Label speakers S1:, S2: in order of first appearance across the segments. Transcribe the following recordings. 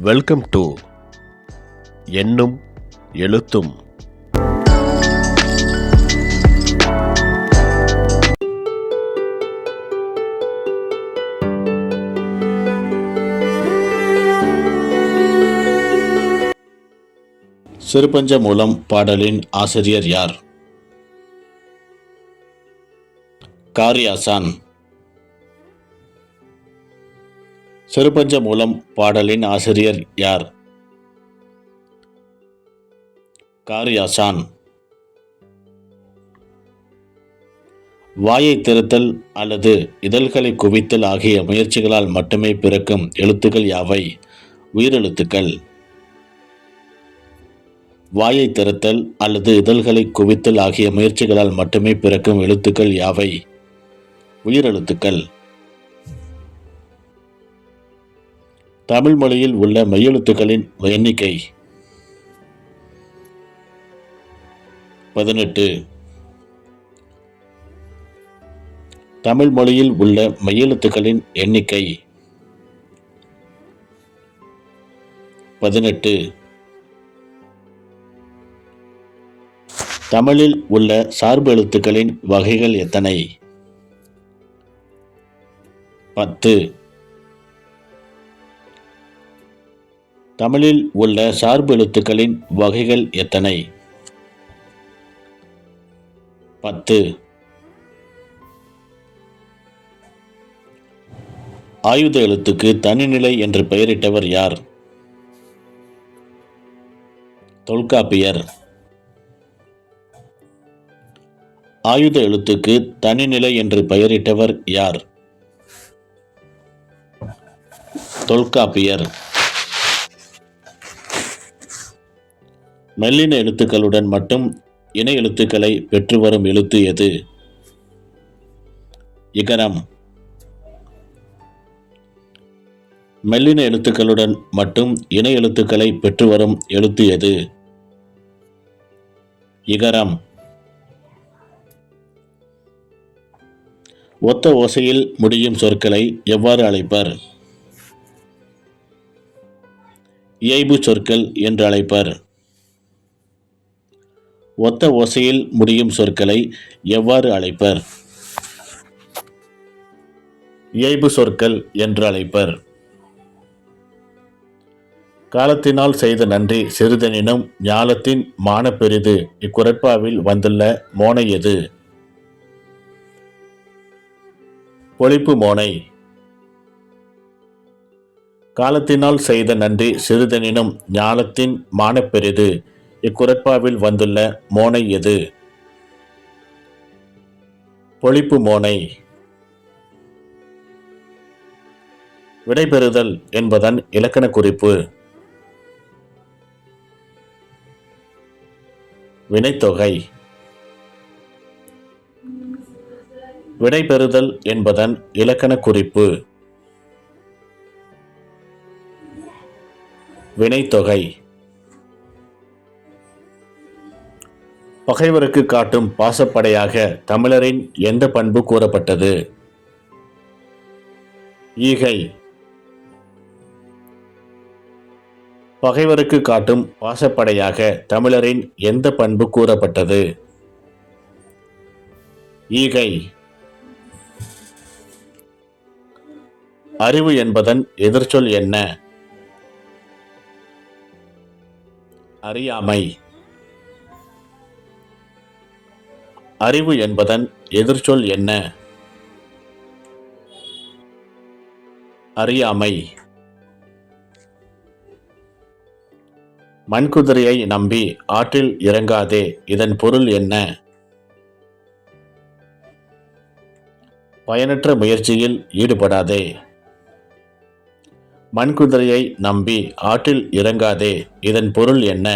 S1: Welcome to எண்ணும் எழுத்தும். சிறுபஞ்ச மூலம் பாடலின் ஆசிரியர் யார்? காரியாசான். சிறுபஞ்ச மூலம் பாடலின் ஆசிரியர் யார்? காரியாசான். வாயை திறத்தல் அல்லது இதழ்களை குவித்தல் ஆகிய முயற்சிகளால் மட்டுமே பிறக்கும் எழுத்துக்கள் யாவை? உயிரெழுத்துக்கள். வாயை திறத்தல் அல்லது இதழ்களை குவித்தல் ஆகிய முயற்சிகளால் மட்டுமே பிறக்கும் எழுத்துக்கள் யாவை? உயிரெழுத்துக்கள். தமிழ் மொழியில் உள்ள மெய்யெழுத்துக்களின் எண்ணிக்கை 18. தமிழ் மொழியில் உள்ள மெய்யெழுத்துக்களின் எண்ணிக்கை 18. தமிழில் உள்ள சார்பு எழுத்துக்களின் வகைகள் எத்தனை? 10. தமிழில் உள்ள சார்பு எழுத்துக்களின் வகைகள் எத்தனை? 10. ஆயுத எழுத்துக்கு தனிநிலை என்று பெயரிட்டவர் யார்? தொல்காப்பியர். ஆயுத எழுத்துக்கு தனிநிலை என்று பெயரிட்டவர் யார்? தொல்காப்பியர். மெல்லின எழுத்துக்களுடன் மட்டும் இணை எழுத்துக்களை பெற்று வரும் எழுத்து எது? இகரம். மெல்லின எழுத்துக்களுடன் மட்டும் இணை எழுத்துக்களை பெற்று வரும் எழுத்து எது? இகரம். ஒத்த ஓசையில் முடியும் சொற்களை எவ்வாறு அழைப்பர்? இயைபு சொற்கள் என்று அழைப்பர். ஒத்த ஓசையில் முடியும் சொற்களை எவ்வாறு அழைப்பர்? இயைபு சொற்கள் என்று அழைப்பர். காலத்தினால் செய்த நன்றி சிறிதெனினும் ஞாலத்தின் மான பெரிது இக்குறட்பாவில் வந்துள்ள மோனை எது? பொழிப்பு மோனை. காலத்தினால் செய்த நன்றி சிறிதெனினும் ஞாலத்தின் மானப்பெரிது இக்குறட்பாவில் வந்துள்ள மோனை எது? பொழிப்பு மோனை. விடைபெறுதல் என்பதன் இலக்கண குறிப்பு. வினைத்தொகை. விடைபெறுதல் என்பதன் இலக்கண குறிப்பு. வினைத்தொகை. பகைவருக்கு காட்டும் பாசப்படையாக தமிழரின் எந்த பண்பு கூறப்பட்டது? ஈகை. பகைவருக்கு காட்டும் பாசப்படையாக தமிழரின் எந்த பண்பு கூறப்பட்டது? ஈகை. அறிவு என்பதன் எதிர்ச்சொல் என்ன? அறியாமை. அறிவு என்பதன் எதிர்ச்சொல் என்ன? அறியாமை. மண்குதிரையை நம்பி ஆற்றில் இறங்காதே இதன் பொருள் என்ன? பயனற்ற முயற்சியில் ஈடுபடாதே. மண்குதிரையை நம்பி ஆற்றில் இறங்காதே இதன் பொருள் என்ன?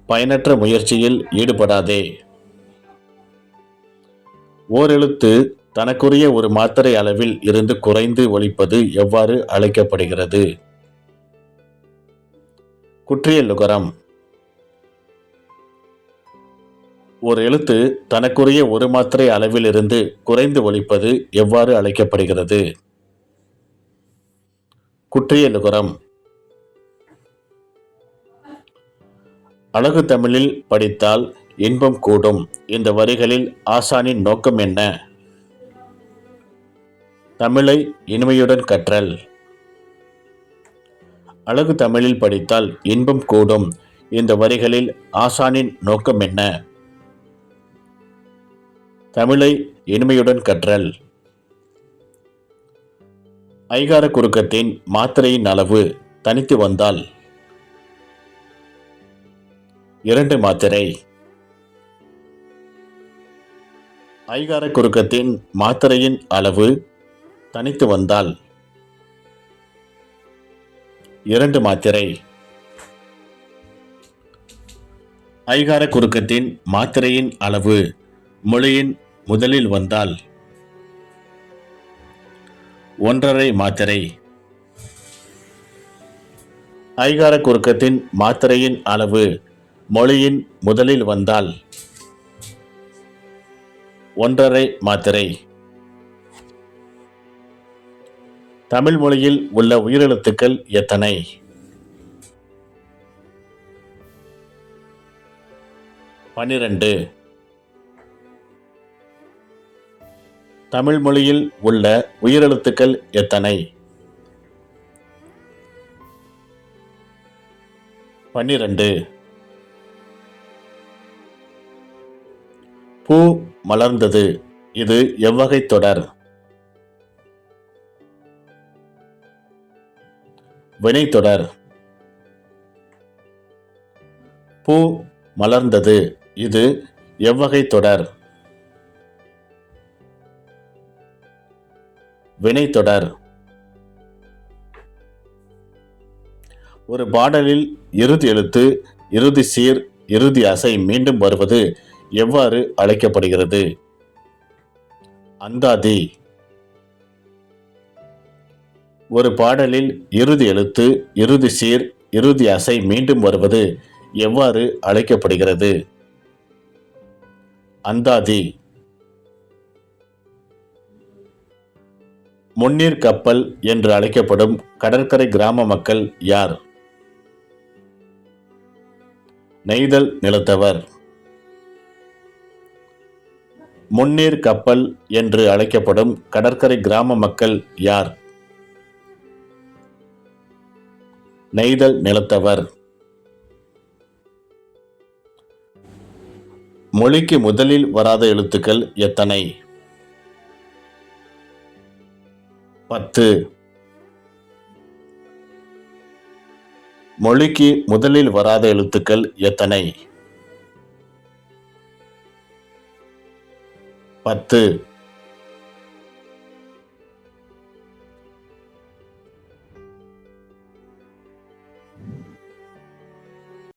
S1: பயனற்ற முயற்சியில் ஈடுபடாதே. ஓரெழுத்து தனக்குரிய ஒரு மாத்திரை அளவில் இருந்து குறைந்து ஒலிப்பது எவ்வாறு அழைக்கப்படுகிறது? குற்றியலுகரம். ஒரு எழுத்து தனக்குரிய ஒரு மாத்திரை அளவிலிருந்து குறைந்து ஒலிப்பது எவ்வாறு அழைக்கப்படுகிறது? குற்றியலுகரம். அழகு தமிழில் படித்தால் இன்பம் கூடும். இந்த வரிகளில் ஆசானின் நோக்கம் என்ன? தமிழை இனிமையுடன் கற்றல். அழகு தமிழில் படித்தால் இன்பம் கூடும். இந்த வரிகளில் ஆசானின் நோக்கம் என்ன? தமிழை இனிமையுடன் கற்றல். ஐகார குறுக்கத்தின் மாத்திரையின் அளவு தனித்து வந்தால் 2 மாத்திரை. ஐகார குறுக்கத்தின் மாத்திரையின் அளவு தனித்து வந்தால் 2 மாத்திரை. ஐகார குறுக்கத்தின் மாத்திரையின் அளவு மொழியின் முதலில் வந்தால் 1½ மாத்திரை. ஐகார குறுக்கத்தின் மாத்திரையின் அளவு மொழியின் முதலில் வந்தால் 1½ மாத்திரை. தமிழ் மொழியில் உள்ள உயிரெழுத்துக்கள் எத்தனை? 12. தமிழ் மொழியில் உள்ள உயிரெழுத்துக்கள் எத்தனை? 12. பூ மலர்ந்தது. இது எவ்வகை தொடர்? வினைத்தொடர். பூ மலர்ந்தது. இது எவ்வகை தொடர்? வினைத்தொடர். ஒரு பாடலில் இறுதி எழுத்து, இறுதி சீர், இறுதி அசை மீண்டும் வருவது எவ்வாறு அழைக்கப்படுகிறது? அந்தாதி. ஒரு பாடலில் இறுதி எழுத்து, இறுதி சீர், இறுதி அசை மீண்டும் வருவது எவ்வாறு அழைக்கப்படுகிறது? அந்தாதி. முன்னீர் கப்பல் என்று அழைக்கப்படும் கடற்கரை கிராம மக்கள் யார்? நெய்தல் நிலத்தவர். முன்னீர் கப்பல் என்று அழைக்கப்படும் கடற்கரை கிராம மக்கள் யார்? நெய்தல் நிலத்தவர். மொழிக்கு முதலில் வராத எழுத்துக்கள் எத்தனை? 10. மொழிக்கு முதலில் வராத எழுத்துக்கள் எத்தனை? 10.